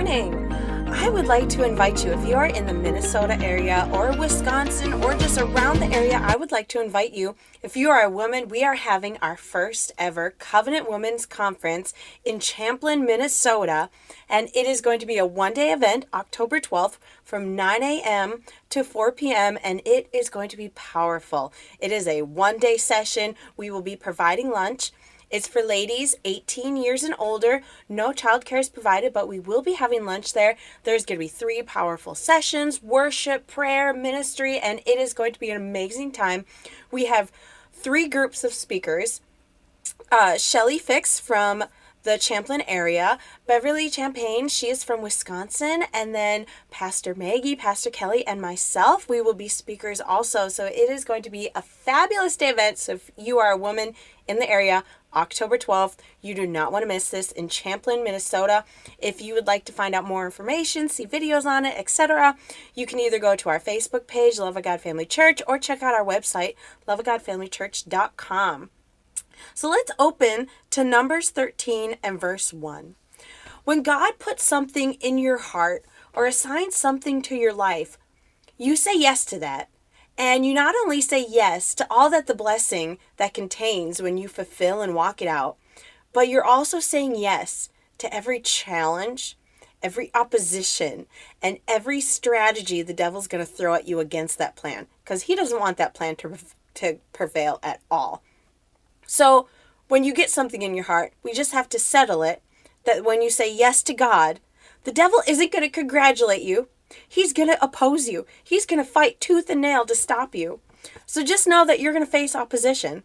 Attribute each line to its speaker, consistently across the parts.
Speaker 1: morning. I would like to invite you, if you are in the Minnesota area or Wisconsin or just around the area, I would like to invite you. If you are a woman, we are having our first ever Covenant Women's Conference in Champlin, Minnesota. And it is going to be a one-day event, October 12th, from 9 a.m. to 4 p.m. And it is going to be powerful. It is a one-day session. We will be providing lunch. It's for ladies 18 years and older. No childcare is provided, but we will be having lunch there. There's going to be 3 powerful sessions, worship, prayer, ministry, and it is going to be an amazing time. We have 3 groups of speakers. Shelly Fix from the Champlin area, Beverly Champagne, she is from Wisconsin, and then Pastor Maggie, Pastor Kelly, and myself, we will be speakers also. So it is going to be a fabulous day event. So if you are a woman in the area, October 12th, you do not want to miss this in Champlin, Minnesota. If you would like to find out more information, see videos on it, etc., you can either go to our Facebook page, Love of God Family Church, or check out our website, loveofgodfamilychurch.com. So let's open to Numbers 13 and verse 1. When God puts something in your heart or assigns something to your life, you say yes to that. And you not only say yes to all that the blessing that contains when you fulfill and walk it out, but you're also saying yes to every challenge, every opposition, and every strategy the devil's going to throw at you against that plan, because he doesn't want that plan to prevail at all. So when you get something in your heart, we just have to settle it that when you say yes to God, the devil isn't going to congratulate you. He's going to oppose you. He's going to fight tooth and nail to stop you. So just know that you're going to face opposition.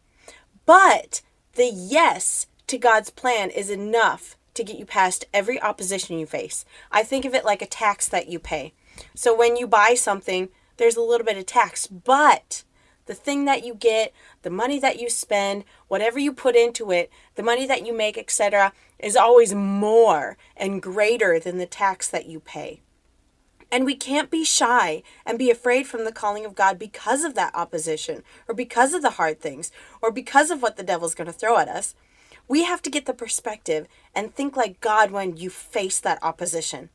Speaker 1: But the yes to God's plan is enough to get you past every opposition you face. I think of it like a tax that you pay. So when you buy something, there's a little bit of tax, but the thing that you get, the money that you spend, whatever you put into it, the money that you make, etc., is always more and greater than the tax that you pay. And we can't be shy and be afraid from the calling of God because of that opposition, or because of the hard things, or because of what the devil's going to throw at us. We have to get the perspective and think like God when you face that opposition.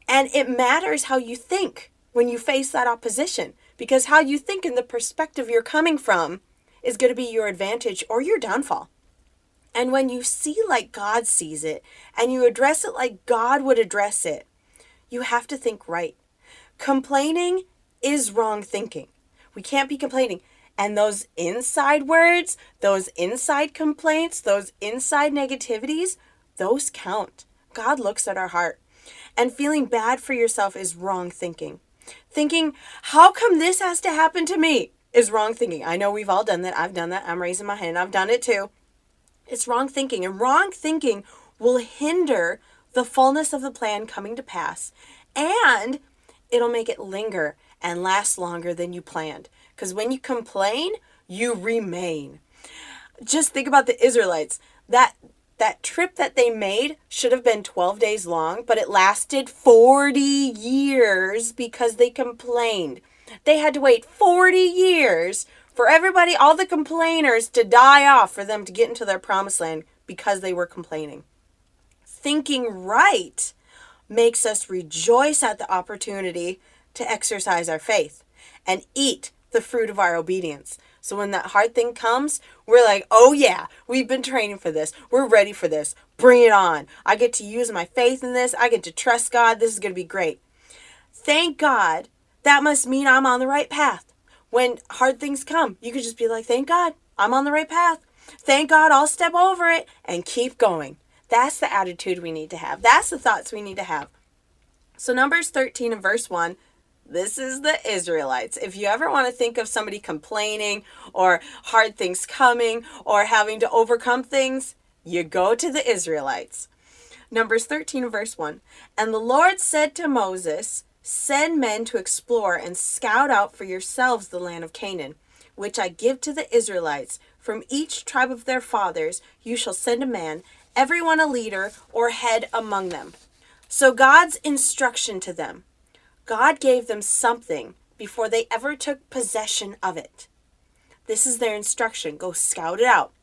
Speaker 1: And it matters how you think when you face that opposition, because how you think and the perspective you're coming from is going to be your advantage or your downfall. And when you see like God sees it and you address it like God would address it, you have to think right. Complaining is wrong thinking. We can't be complaining. And those inside words, those inside complaints, those inside negativities, those count. God looks at our heart. And feeling bad for yourself is wrong thinking. Thinking, how come this has to happen to me, is wrong thinking. I know we've all done that. I've done that. I'm raising my hand. I've done it too. It's wrong thinking. And wrong thinking will hinder the fullness of the plan coming to pass. And it'll make it linger and last longer than you planned. Because when you complain, you remain. Just think about the Israelites. That trip that they made should have been 12 days long, but it lasted 40 years because they complained. They had to wait 40 years for everybody, all the complainers, to die off for them to get into their promised land because they were complaining. Thinking right makes us rejoice at the opportunity to exercise our faith and eat the fruit of our obedience. So when that hard thing comes, we're like, oh yeah, we've been training for this. We're ready for this. Bring it on. I get to use my faith in this. I get to trust God. This is going to be great. Thank God. That must mean I'm on the right path. When hard things come, you could just be like, thank God, I'm on the right path. Thank God, I'll step over it and keep going. That's the attitude we need to have. That's the thoughts we need to have. So Numbers 13 and verse 1, this is the Israelites. If you ever want to think of somebody complaining or hard things coming or having to overcome things, you go to the Israelites. Numbers 13 and verse 1. And the Lord said to Moses, send men to explore and scout out for yourselves the land of Canaan, which I give to the Israelites. From each tribe of their fathers you shall send a man, everyone a leader or head among them. So God's instruction to them. God gave them something before they ever took possession of it. This is their instruction. Go scout it out.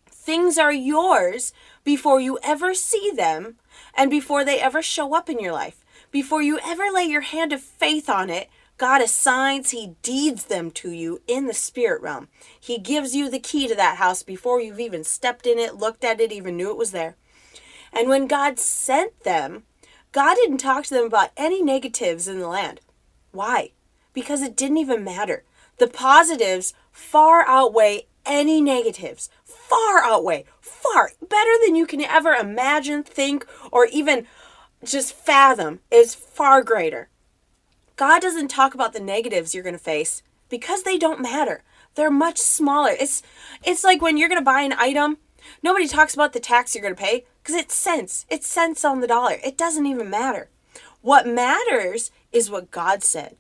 Speaker 1: Things are yours before you ever see them and before they ever show up in your life. Before you ever lay your hand of faith on it, God assigns, He deeds them to you in the spirit realm. He gives you the key to that house before you've even stepped in it, looked at it, even knew it was there. And when God sent them, God didn't talk to them about any negatives in the land. Why? Because it didn't even matter. The positives far outweigh any negatives. Far outweigh. Far. Better than you can ever imagine, think, or even just fathom is far greater. God doesn't talk about the negatives you're going to face because they don't matter. They're much smaller. It's like when you're going to buy an item, nobody talks about the tax you're going to pay because it's cents. It's cents on the dollar. It doesn't even matter. What matters is what God said.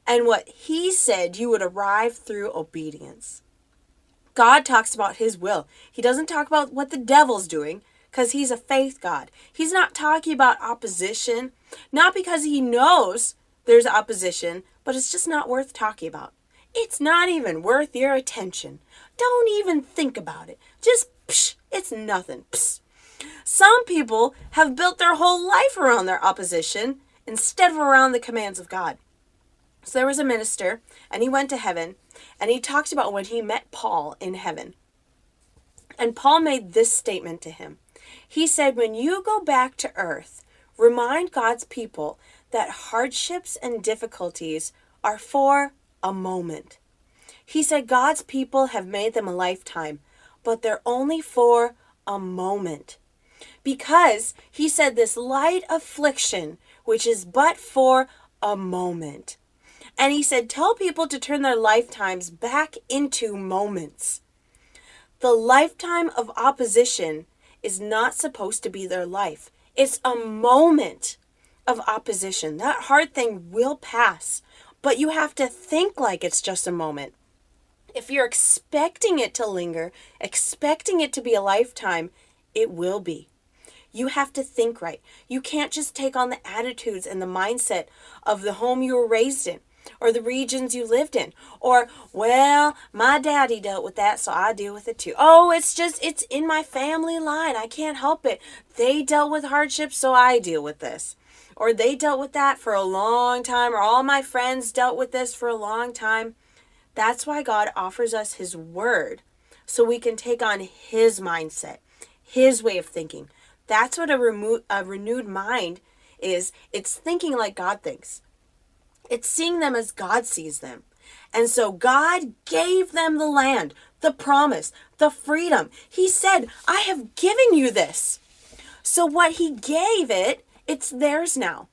Speaker 1: And what He said you would arrive through obedience. God talks about His will. He doesn't talk about what the devil's doing because He's a faith God. He's not talking about opposition, not because He knows there's opposition, but it's just not worth talking about. It's not even worth your attention. Don't even think about it. Just, it's nothing. Some people have built their whole life around their opposition instead of around the commands of God. So there was a minister, and he went to heaven, and he talked about when he met Paul in heaven. And Paul made this statement to him. He said, when you go back to earth, remind God's people that hardships and difficulties are for a moment. He said God's people have made them a lifetime, but they're only for a moment. Because he said this light affliction, which is but for a moment. And he said, tell people to turn their lifetimes back into moments. The lifetime of opposition is not supposed to be their life. It's a moment of opposition. That hard thing will pass, but you have to think like it's just a moment. If you're expecting it to linger, expecting it to be a lifetime, it will be. You have to think right. You can't just take on the attitudes and the mindset of the home you were raised in, or the regions you lived in, or, well, my daddy dealt with that, so I deal with it too. Oh, it's in my family line. I can't help it. They dealt with hardships, so I deal with this. Or they dealt with that for a long time, or all my friends dealt with this for a long time. That's why God offers us His word, so we can take on His mindset, His way of thinking. That's what a renewed mind is. It's thinking like God thinks. It's seeing them as God sees them. And so God gave them the land, the promise, the freedom. He said, I have given you this. So what He gave it, it's theirs now.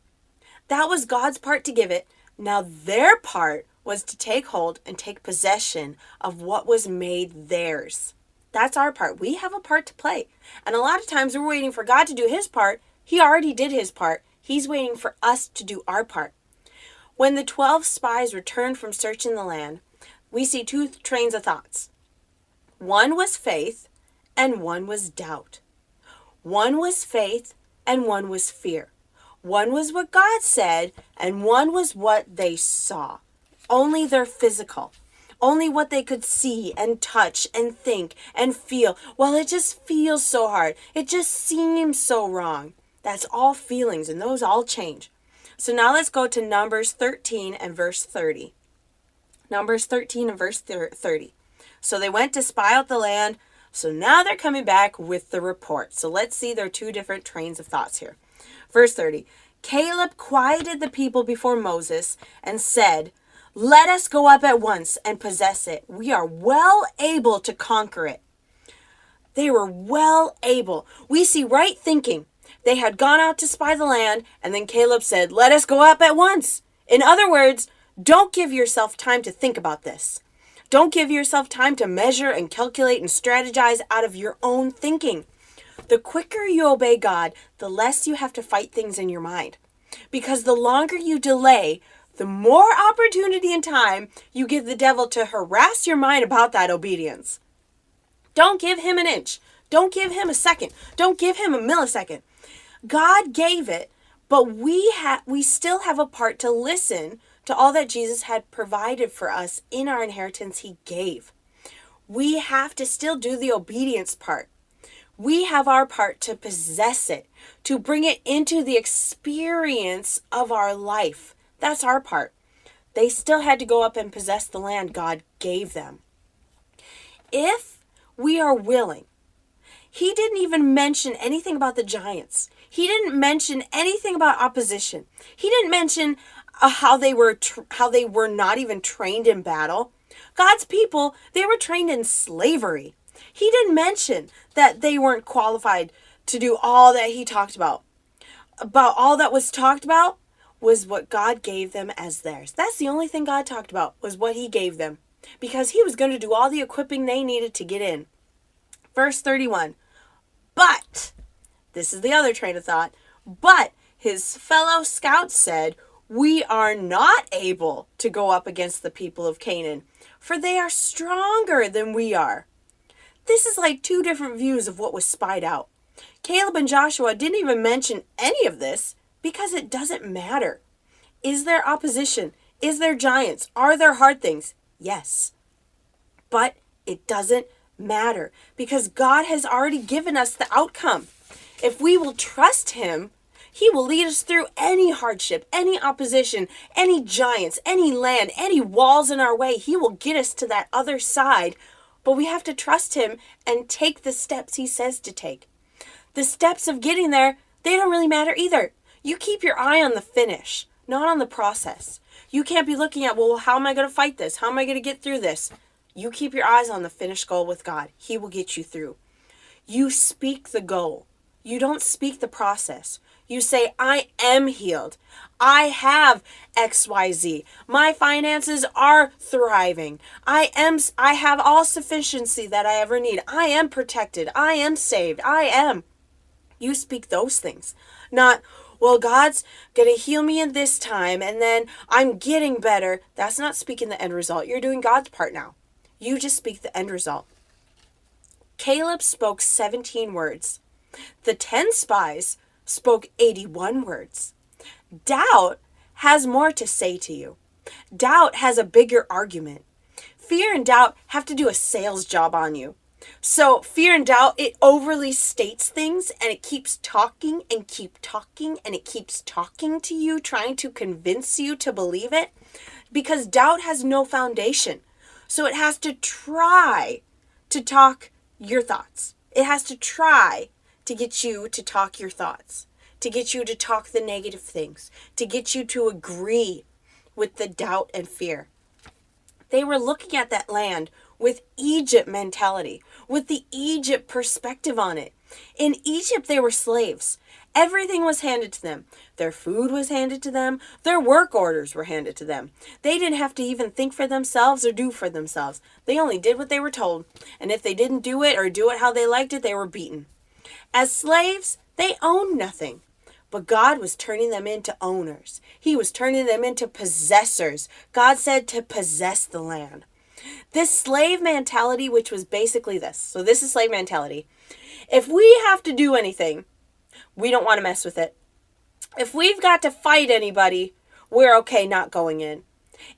Speaker 1: That was God's part to give it. Now their part was to take hold and take possession of what was made theirs. That's our part. We have a part to play. And a lot of times we're waiting for God to do His part. He already did His part. He's waiting for us to do our part. When the 12 spies returned from searching the land, we see two trains of thoughts. One was faith and one was doubt. One was faith and one was fear. One was what God said and one was what they saw. Only their physical. Only what they could see and touch and think and feel. Well, it just feels so hard. It just seems so wrong. That's all feelings, and those all change. So now let's go to Numbers 13 and verse 30. Numbers 13 and verse 30. So they went to spy out the land. So now they're coming back with the report. So let's see their two different trains of thoughts here. Verse 30. Caleb quieted the people before Moses and said, let us go up at once and possess it. We are well able to conquer it. They were well able. We see right thinking. They had gone out to spy the land, and then Caleb said, let us go up at once. In other words, don't give yourself time to think about this. Don't give yourself time to measure and calculate and strategize out of your own thinking. The quicker you obey God, the less you have to fight things in your mind. Because the longer you delay, the more opportunity and time you give the devil to harass your mind about that obedience. Don't give him an inch. Don't give him a second. Don't give him a millisecond. God gave it, but we still have a part to listen to all that Jesus had provided for us in our inheritance He gave. We have to still do the obedience part. We have our part to possess it, to bring it into the experience of our life. That's our part. They still had to go up and possess the land God gave them. If we are willing, he didn't even mention anything about the giants. He didn't mention anything about opposition. He didn't mention how they were not even trained in battle. God's people, they were trained in slavery. He didn't mention that they weren't qualified to do all that he talked about. About all that was talked about was what God gave them as theirs. That's the only thing God talked about, was what he gave them, because he was going to do all the equipping they needed to get in. Verse 31. But, this is the other train of thought, but his fellow scouts said, we are not able to go up against the people of Canaan, for they are stronger than we are. This is like two different views of what was spied out. Caleb and Joshua didn't even mention any of this because it doesn't matter. Is there opposition? Is there giants? Are there hard things? Yes. But it doesn't matter because God has already given us the outcome. If we will trust him, he will lead us through any hardship, any opposition, any giants, any land, any walls in our way. He will get us to that other side, but we have to trust him and take the steps he says to take. The steps of getting there, they don't really matter either. You keep your eye on the finish, not on the process. You can't be looking at, well, how am I going to fight this? How am I going to get through this? You keep your eyes on the finished goal with God. He will get you through. You speak the goal. You don't speak the process. You say, I am healed. I have XYZ. My finances are thriving. I have all sufficiency that I ever need. I am protected. I am saved. I am. You speak those things. Not, well, God's going to heal me in this time and then I'm getting better. That's not speaking the end result. You're doing God's part now. You just speak the end result. Caleb spoke 17 words. The 10 spies spoke 81 words. Doubt has more to say to you. Doubt has a bigger argument. Fear and doubt have to do a sales job on you. So fear and doubt, it overly states things and it keeps talking and keep talking and it keeps talking to you, trying to convince you to believe it, because doubt has no foundation. So it has to try to talk your thoughts. It has to try to get you to talk your thoughts, to get you to talk the negative things, to get you to agree with the doubt and fear. They were looking at that land with Egypt mentality, with the Egypt perspective on it. In Egypt, they were slaves. Everything was handed to them. Their food was handed to them. Their work orders were handed to them. They didn't have to even think for themselves or do for themselves. They only did what they were told. And if they didn't do it or do it how they liked it, they were beaten. As slaves, they owned nothing. But God was turning them into owners. He was turning them into possessors. God said to possess the land. This slave mentality, which was basically this. So this is slave mentality. If we have to do anything, we don't want to mess with it. If we've got to fight anybody, we're okay not going in.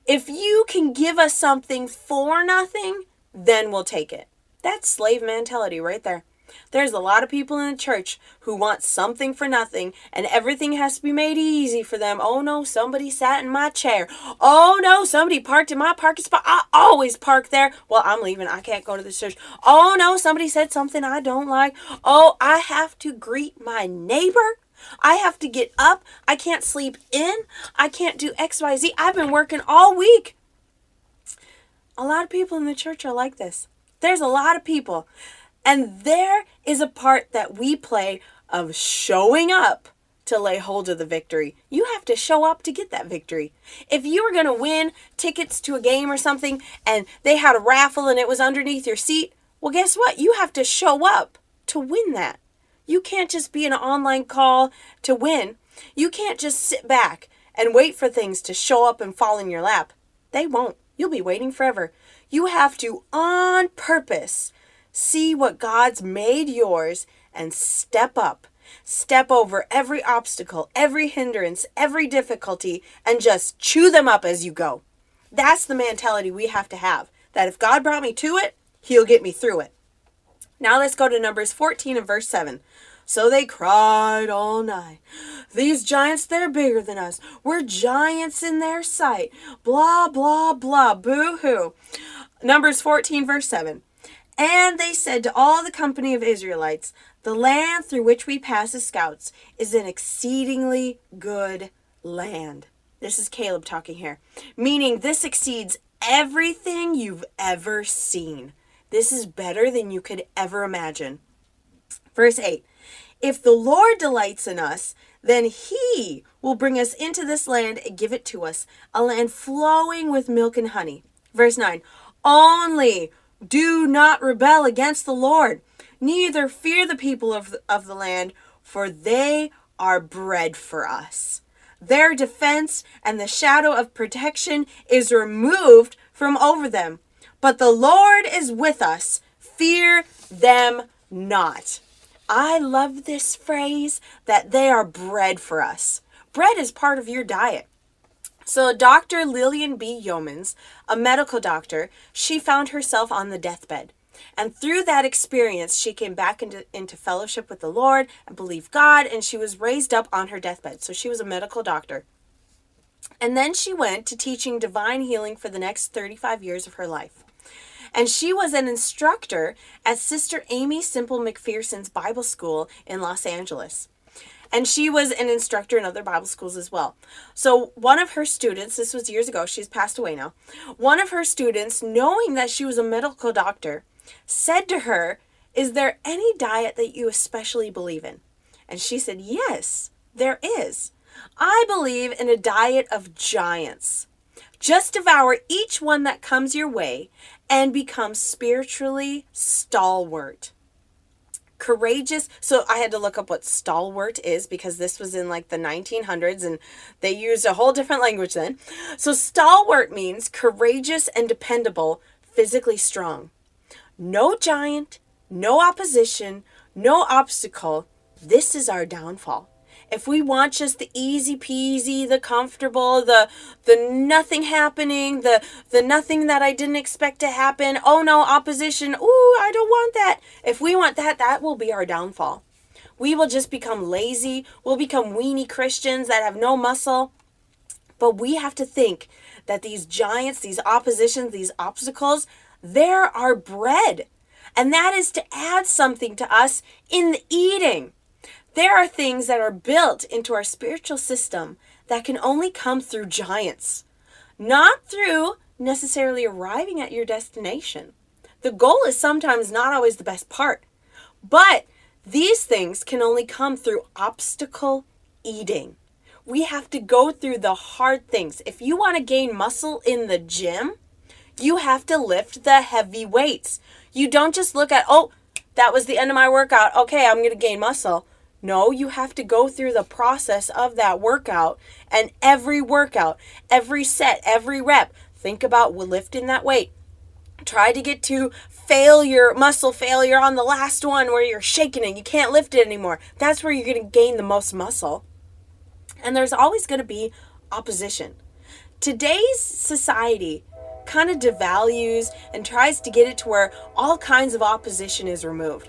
Speaker 1: If you can give us something for nothing, then we'll take it. That's slave mentality right there. There's a lot of people in the church who want something for nothing and everything has to be made easy for them. Oh no, somebody sat in my chair. Oh no, somebody parked in my parking spot. I always park there. Well, I'm leaving. I can't go to this church. Oh no, somebody said something I don't like. Oh, I have to greet my neighbor. I have to get up. I can't sleep in. I can't do XYZ. I've been working all week. A lot of people in the church are like this. There's a lot of people. And there is a part that we play of showing up to lay hold of the victory. You have to show up to get that victory. If you were going to win tickets to a game or something and they had a raffle and it was underneath your seat, well, guess what? You have to show up to win that. You can't just be an online call to win. You can't just sit back and wait for things to show up and fall in your lap. They won't. You'll be waiting forever. You have to, on purpose, see what God's made yours and step up. Step over every obstacle, every hindrance, every difficulty, and just chew them up as you go. That's the mentality we have to have. That if God brought me to it, he'll get me through it. Now let's go to Numbers 14 and verse 7. So they cried all night. These giants, they're bigger than us. We're giants in their sight. Blah, blah, blah. Boo-hoo. Numbers 14 verse 7. And they said to all the company of Israelites, the land through which we pass as scouts is an exceedingly good land. This is Caleb talking here. Meaning this exceeds everything you've ever seen. This is better than you could ever imagine. Verse 8. If the Lord delights in us, then he will bring us into this land and give it to us, a land flowing with milk and honey. Verse 9. Only do not rebel against the Lord, neither fear the people of the land, for they are bread for us. Their defense and the shadow of protection is removed from over them. But the Lord is with us. Fear them not. I love this phrase that they are bread for us. Bread is part of your diet. So Dr. Lillian B. Yeomans, a medical doctor, she found herself on the deathbed. And through that experience, she came back into fellowship with the Lord and believed God, and she was raised up on her deathbed. So she was a medical doctor. And then she went to teaching divine healing for the next 35 years of her life. And she was an instructor at Sister Amy Simple McPherson's Bible School in Los Angeles. And she was an instructor in other Bible schools as well. So one of her students, this was years ago, she's passed away now. One of her students, knowing that she was a medical doctor, said to her, "Is there any diet that you especially believe in?" And she said, "Yes, there is. I believe in a diet of giants. Just devour each one that comes your way and become spiritually stalwart." Courageous. So I had to look up what stalwart is because this was in like the 1900s and they used a whole different language then. So stalwart means courageous and dependable, physically strong. No giant, no opposition, no obstacle. This is our downfall. If we want just the easy peasy, the comfortable, the nothing happening, the nothing that I didn't expect to happen, oh no, opposition, ooh, I don't want that. If we want that, that will be our downfall. We will just become lazy. We'll become weenie Christians that have no muscle. But we have to think that these giants, these oppositions, these obstacles, they're our bread. And that is to add something to us in the eating. There are things that are built into our spiritual system that can only come through giants, not through necessarily arriving at your destination. The goal is sometimes not always the best part, but these things can only come through obstacle eating. We have to go through the hard things. If you want to gain muscle in the gym, you have to lift the heavy weights. You don't just look at, oh, that was the end of my workout. Okay, I'm going to gain muscle. No, you have to go through the process of that workout, and every workout, every set, every rep, think about lifting that weight. Try to get to failure, muscle failure on the last one where you're shaking it. You can't lift it anymore. That's where you're going to gain the most muscle. And there's always going to be opposition. Today's society kind of devalues and tries to get it to where all kinds of opposition is removed.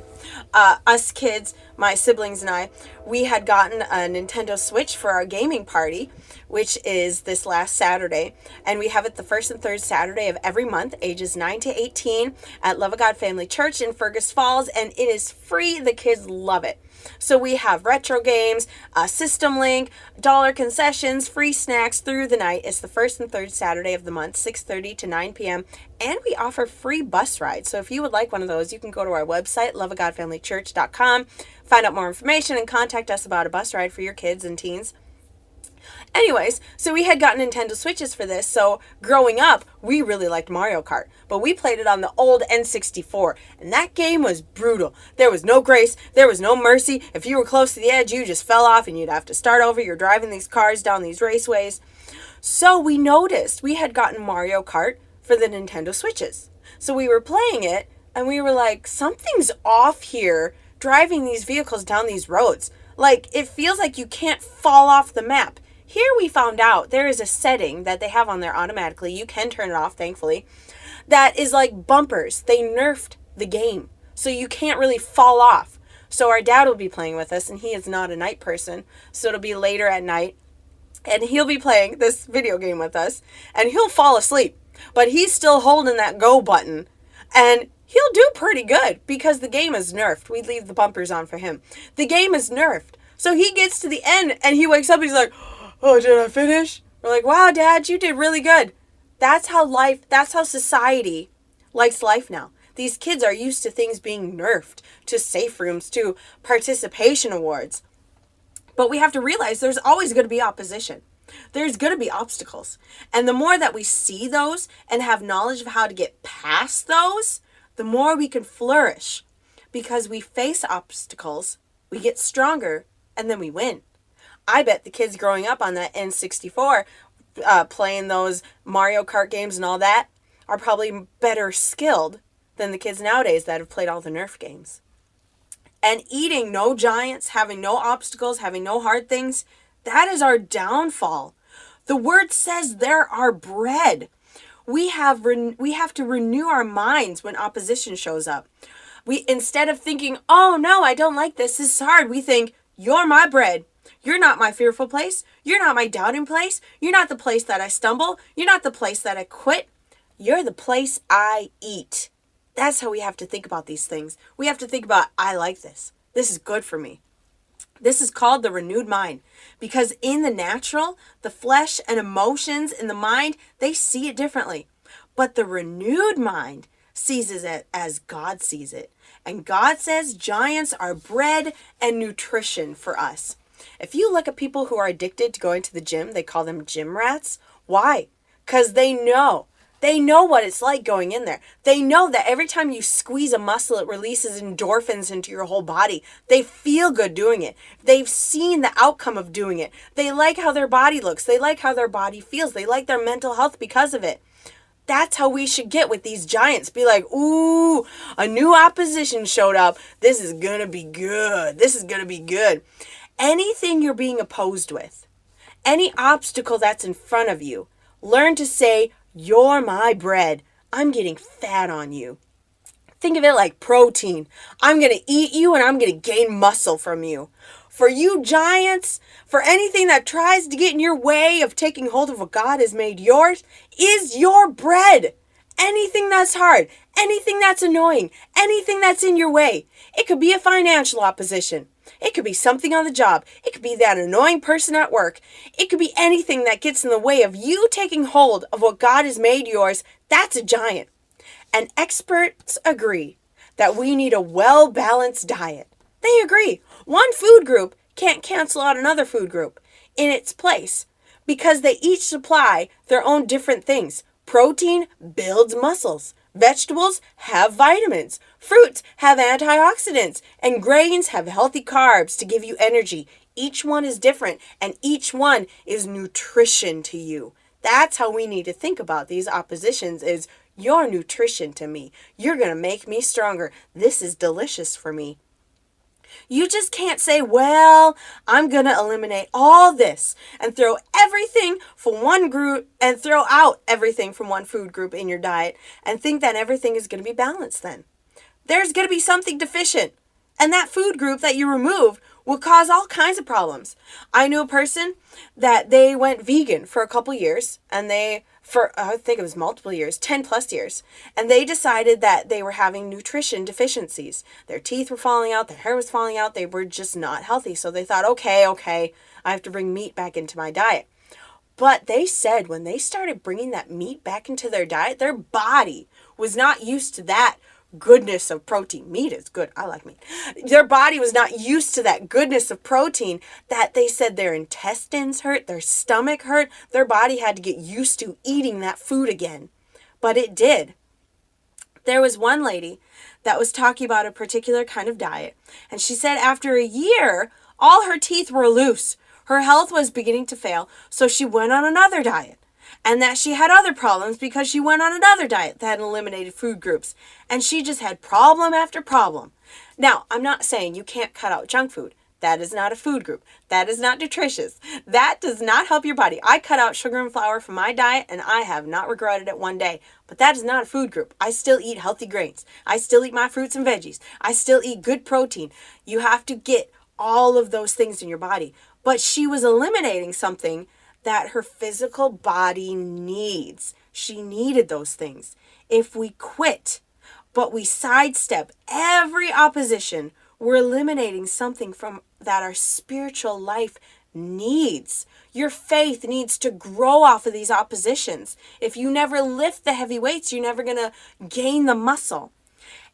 Speaker 1: Us kids, my siblings and I, we had gotten a Nintendo Switch for our gaming party, which is this last Saturday, and we have it the first and third Saturday of every month, ages 9 to 18, at Love of God Family Church in Fergus Falls, and it is free. The kids love it. So we have retro games, system link, dollar concessions, free snacks through the night. It's the first and third Saturday of the month, 6:30 to 9 p.m. And we offer free bus rides. So if you would like one of those, you can go to our website, loveofgodfamilychurch.com, find out more information, and contact us about a bus ride for your kids and teens. Anyways, so we had gotten Nintendo Switches for this, so growing up, we really liked Mario Kart, but we played it on the old N64, and that game was brutal. There was no grace, there was no mercy. If you were close to the edge, you just fell off and you'd have to start over. You're driving these cars down these raceways. So we noticed we had gotten Mario Kart for the Nintendo Switches. So we were playing it, and we were like, something's off here driving these vehicles down these roads. Like, it feels like you can't fall off the map. Here we found out there is a setting that they have on there automatically. You can turn it off, thankfully. That is like bumpers. They nerfed the game. so you can't really fall off. So our dad will be playing with us, and he is not a night person, so it'll be later at night, and he'll be playing this video game with us, and he'll fall asleep, but he's still holding that go button, and he'll do pretty good because the game is nerfed. We leave the bumpers on for him. The game is nerfed. So he gets to the end and he wakes up, he's like, oh, did I finish? We're like, wow, Dad, you did really good. That's how society likes life now. These kids are used to things being nerfed, to safe rooms, to participation awards. But we have to realize there's always going to be opposition. There's going to be obstacles. And the more that we see those and have knowledge of how to get past those, the more we can flourish. Because we face obstacles, we get stronger, and then we win. I bet the kids growing up on that N64, playing those Mario Kart games and all that, are probably better skilled than the kids nowadays that have played all the Nerf games. And eating no giants, having no obstacles, having no hard things, that is our downfall. The word says they're our bread. We have to renew our minds when opposition shows up. Instead of thinking, oh no, I don't like this is hard, we think, you're my bread. You're not my fearful place. You're not my doubting place. You're not the place that I stumble. You're not the place that I quit. You're the place I eat. That's how we have to think about these things. We have to think about, I like this. This is good for me. This is called the renewed mind. Because in the natural, the flesh and emotions in the mind, they see it differently. But the renewed mind sees it as God sees it. And God says giants are bread and nutrition for us. If you look at people who are addicted to going to the gym, they call them gym rats. Why? Because they know. They know what it's like going in there. They know that every time you squeeze a muscle, it releases endorphins into your whole body. They feel good doing it. They've seen the outcome of doing it. They like how their body looks. They like how their body feels. They like their mental health because of it. That's how we should get with these giants. Be like, ooh, a new opposition showed up. This is going to be good. This is going to be good. Anything you're being opposed with, any obstacle that's in front of you, learn to say, you're my bread. I'm getting fat on you. Think of it like protein. I'm going to eat you and I'm going to gain muscle from you. For you giants, for anything that tries to get in your way of taking hold of what God has made yours, is your bread. Anything that's hard, anything that's annoying, anything that's in your way. It could be a financial opposition. It could be something on the job. It could be that annoying person at work. It could be anything that gets in the way of you taking hold of what God has made yours. That's a giant. And experts agree that we need a well-balanced diet. They agree. One food group can't cancel out another food group in its place because they each supply their own different things. Protein builds muscles. Vegetables have vitamins. Fruits have antioxidants. And grains have healthy carbs to give you energy. Each one is different and each one is nutrition to you. That's how we need to think about these oppositions is you're nutrition to me. You're going to make me stronger. This is delicious for me. You just can't say, well, I'm going to eliminate all this and throw everything from one group and throw out everything from one food group in your diet and think that everything is going to be balanced then. There's going to be something deficient. And that food group that you removed will cause all kinds of problems. I knew a person that they went vegan for a couple years and I think it was multiple years, 10 plus years. And they decided that they were having nutrition deficiencies. Their teeth were falling out, their hair was falling out. They were just not healthy. So they thought, okay, I have to bring meat back into my diet. But they said when they started bringing that meat back into their diet, their body was not used to that goodness of protein. Meat is good. I like meat. Their body was not used to that goodness of protein that they said their intestines hurt, their stomach hurt. Their body had to get used to eating that food again. But it did. There was one lady that was talking about a particular kind of diet. And she said after a year, all her teeth were loose. Her health was beginning to fail. So she went on another diet. And that she had other problems because she went on another diet that had eliminated food groups. And she just had problem after problem. Now, I'm not saying you can't cut out junk food. That is not a food group. That is not nutritious. That does not help your body. I cut out sugar and flour from my diet and I have not regretted it one day. But that is not a food group. I still eat healthy grains. I still eat my fruits and veggies. I still eat good protein. You have to get all of those things in your body. But she was eliminating something that her physical body needs. She needed those things. If we quit, but we sidestep every opposition, we're eliminating something from that our spiritual life needs. Your faith needs to grow off of these oppositions. If you never lift the heavy weights, you're never going to gain the muscle.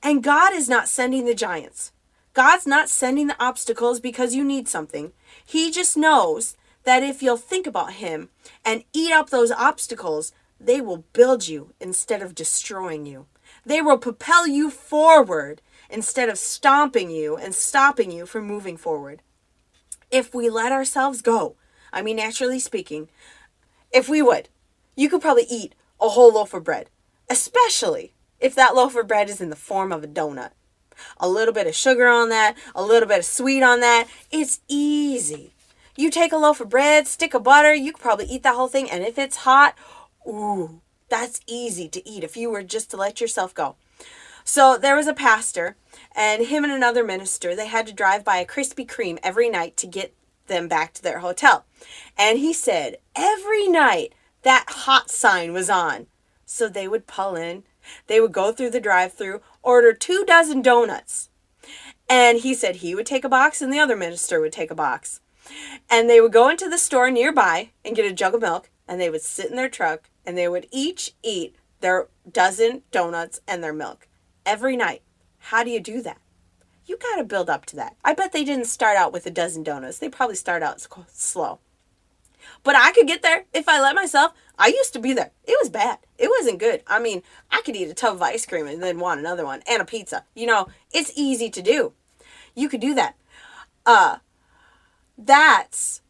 Speaker 1: And God is not sending the giants. God's not sending the obstacles because you need something. He just knows that if you'll think about him and eat up those obstacles, they will build you instead of destroying you. They will propel you forward instead of stomping you and stopping you from moving forward. If we let ourselves go, naturally speaking, if we would, you could probably eat a whole loaf of bread, especially if that loaf of bread is in the form of a donut. A little bit of sugar on that, a little bit of sweet on that. It's easy. You take a loaf of bread, stick of butter, you could probably eat that whole thing. And if it's hot, ooh, that's easy to eat if you were just to let yourself go. So there was a pastor, and him and another minister, they had to drive by a Krispy Kreme every night to get them back to their hotel. And he said every night that hot sign was on. So they would pull in, they would go through the drive-thru, order 24 donuts. And he said he would take a box and the other minister would take a box. And they would go into the store nearby and get a jug of milk, and they would sit in their truck and they would each eat their 12 donuts and their milk every night. How do you do that? You got to build up to that. I bet they didn't start out with 12 donuts. They probably start out slow. But I could get there if I let myself. I used to be there. It was bad. It wasn't good. I could eat a tub of ice cream and then want another one and a pizza. It's easy to do. You could do that. That's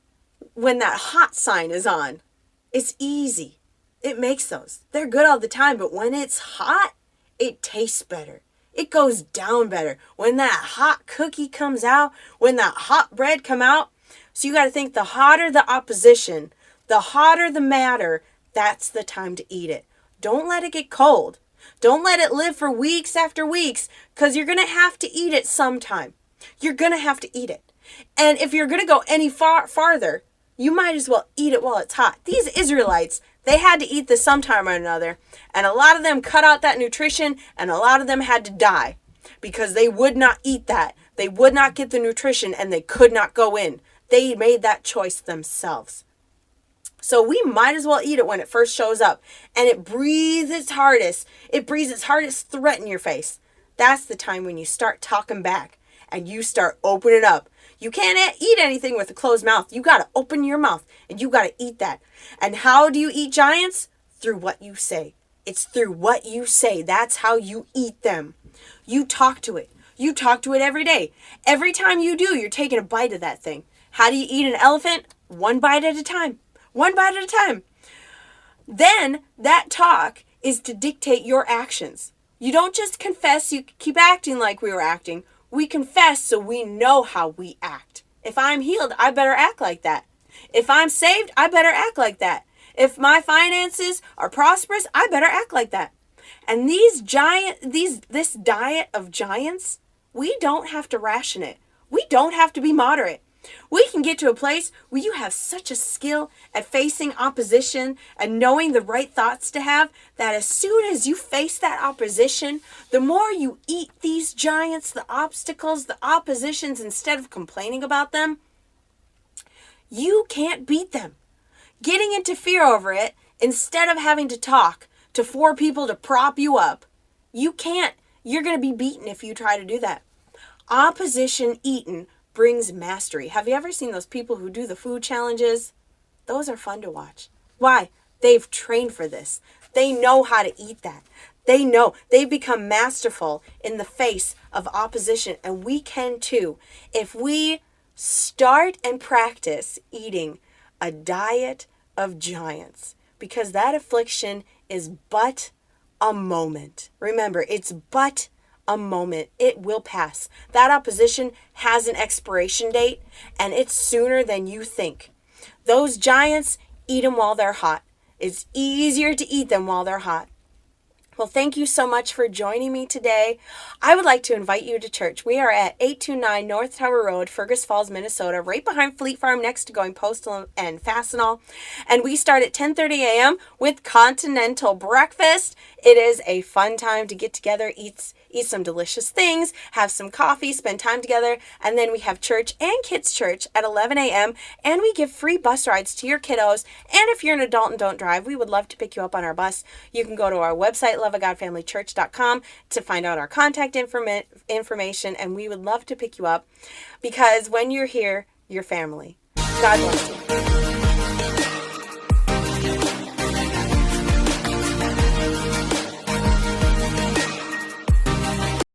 Speaker 1: when that hot sign is on. It's easy. It makes those. They're good all the time, but when it's hot, it tastes better. It goes down better. When that hot cookie comes out, when that hot bread come out. So you got to think, the hotter the opposition, the hotter the matter, that's the time to eat it. Don't let it get cold. Don't let it live for weeks after weeks, because you're going to have to eat it sometime. You're going to have to eat it. And if you're going to go any farther, you might as well eat it while it's hot. These Israelites, they had to eat this sometime or another, and a lot of them cut out that nutrition, and a lot of them had to die because they would not eat that. They would not get the nutrition, and they could not go in. They made that choice themselves. So we might as well eat it when it first shows up, and it breathes its hardest. It breathes its hardest threat in your face. That's the time when you start talking back and you start opening up. You can't eat anything with a closed mouth. You got to open your mouth and you got to eat that. And how do you eat giants? Through what you say. It's through what you say. That's how you eat them. You talk to it. You talk to it every day. Every time you do, you're taking a bite of that thing. How do you eat an elephant? One bite at a time. One bite at a time. Then that talk is to dictate your actions. You don't just confess, you keep acting like we were acting. We confess so we know how we act. If I'm healed, I better act like that. If I'm saved, I better act like that. If my finances are prosperous, I better act like that. And this diet of giants, we don't have to ration it. We don't have to be moderate. We can get to a place where you have such a skill at facing opposition and knowing the right thoughts to have, that as soon as you face that opposition, the more you eat these giants, the obstacles, the oppositions, instead of complaining about them, you can't beat them. Getting into fear over it, instead of having to talk to 4 people to prop you up, you can't. You're going to be beaten if you try to do that. Opposition eaten brings mastery. Have you ever seen those people who do the food challenges? Those are fun to watch. Why? They've trained for this. They know how to eat that. They know. They've become masterful in the face of opposition, and we can too. If we start and practice eating a diet of giants, because that affliction is but a moment. Remember, it's but a moment. It will pass. That opposition has an expiration date, and it's sooner than you think. Those giants, eat them while they're hot. It's easier to eat them while they're hot. Well, thank you so much for joining me today. I would like to invite you to church. We are at 829 North Tower Road, Fergus Falls, Minnesota, right behind Fleet Farm, next to Going Postal and Fastenal. And we start at 10:30 a.m. with Continental breakfast. It is a fun time to get together, eat some delicious things, have some coffee, spend time together, and then we have church and kids church at 11 a.m. and we give free bus rides to your kiddos. And if you're an adult and don't drive, we would love to pick you up on our bus. You can go to our website, loveofgodfamilychurch.com, to find out our contact information, and we would love to pick you up, because when you're here, you're family. God bless you.